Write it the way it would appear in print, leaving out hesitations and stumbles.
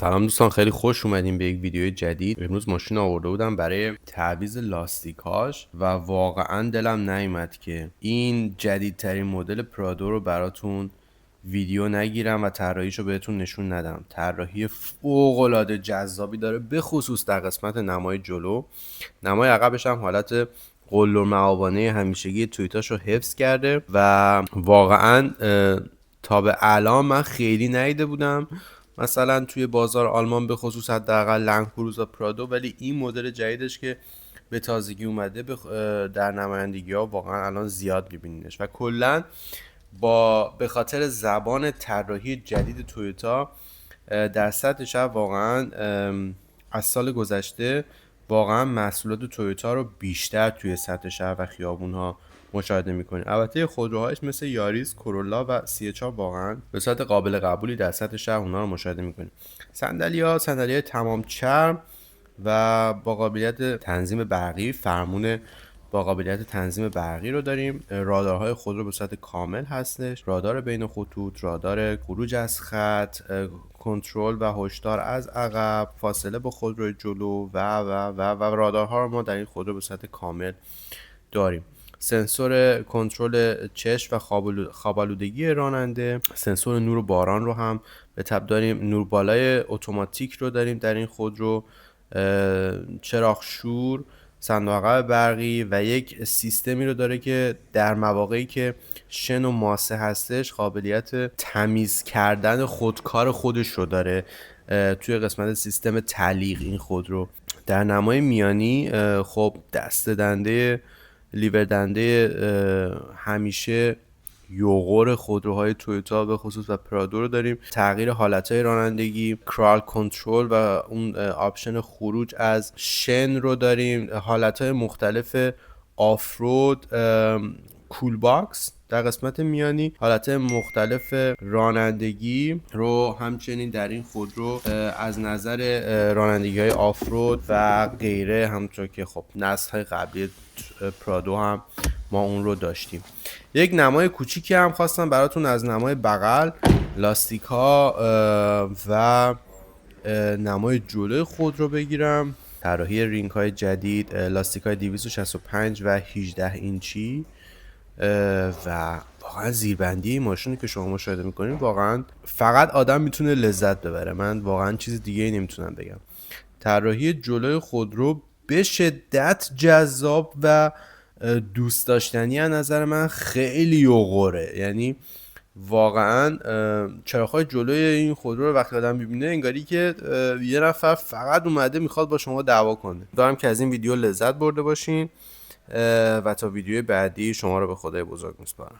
سلام دوستان، خیلی خوش اومدیم به یک ویدیو جدید. امروز ماشین آورده بودم برای تعویض لاستیکاش و واقعا دلم نیومد که این جدیدترین مدل پرادو رو براتون ویدیو نگیرم و طراحیشو بهتون نشون ندم. طراحی فوق العاده جذابی داره، به خصوص در قسمت نمای جلو. نمای عقبش هم حالت قلدر معابانه همیشگی تویوتاشو حفظ کرده و واقعا تا به الان من خیلی ندیده بودم مثلا توی بازار آلمان به خصوص حداقل لنگ کروزا پرادو، ولی این مدل جدیدش که به تازگی اومده در نمایندگی ها واقعا الان زیاد میبینینش و کلا به خاطر زبان طراحی جدید تویوتا در سطح شهر واقعا از سال گذشته واقعا محصولات تویوتا رو بیشتر توی سطح شهر و خیابون ها مشاهده میکنید. البته خودروهایش مثل یاریس، کورولا و سی4 واقعا به صورت قابل قبولی در سطح شهر اونها رو مشاهده میکنید. صندلی تمام چرم و با قابلیت تنظیم برقی، فرمون با قابلیت تنظیم برقی رو داریم. رادارهای خودرو به صورت کامل هستش، رادار بین خطوط، رادار خروج از خط، کنترل و هشدار از عقب، فاصله با خودروی جلو و رادارها رو ما در این خودرو به صورت کامل داریم. سنسور کنترل چشم و خواب آلودگی راننده، سنسور نور و باران رو هم به تب داریم. نور بالای اتوماتیک رو داریم در این خودرو، چراغ شور، صندوق عقب برقی و یک سیستمی رو داره که در مواقعی که شن و ماسه هستش قابلیت تمیز کردن خودکار خودش رو داره توی قسمت سیستم تعلیق این خودرو. در نمای میانی خب دسته دنده، لیور دنده همیشه یوغور خودروهای تویوتا به خصوص و پرادو رو داریم. تغییر حالتهای رانندگی، کرال کنترل و اون آپشن خروج از شن رو داریم. حالتهای مختلف آفرود، کول باکس در قسمت میانی، حالت مختلف رانندگی رو همچنین در این خودرو از نظر رانندگی های آفرود و غیره، همونطور که خب نسل های قبلی پرادو هم ما اون رو داشتیم. یک نمای کوچیکی هم خواستم براتون از نمای بغل، لاستیک ها و نمای جلوی خودرو بگیرم. طراحی رینگ های جدید، لاستیک های 265 و 18 اینچی و واقعا زیربندی ماشینی که شما مشاهده میکنید واقعا فقط آدم میتونه لذت ببره. من واقعا چیز دیگه ای نمیتونم بگم. طراحی جلوی خودرو به شدت جذاب و دوست داشتنی از نظر من، خیلی یوغوره. یعنی واقعا چراغ‌های جلوی این خودرو رو وقتی آدم می‌بینه انگاری که یه نفر فقط اومده میخواد با شما دعوا کنه. دارم که از این ویدیو لذت برده باشین و تا ویدیو بعدی شما رو به خدای بزرگ میسپارم.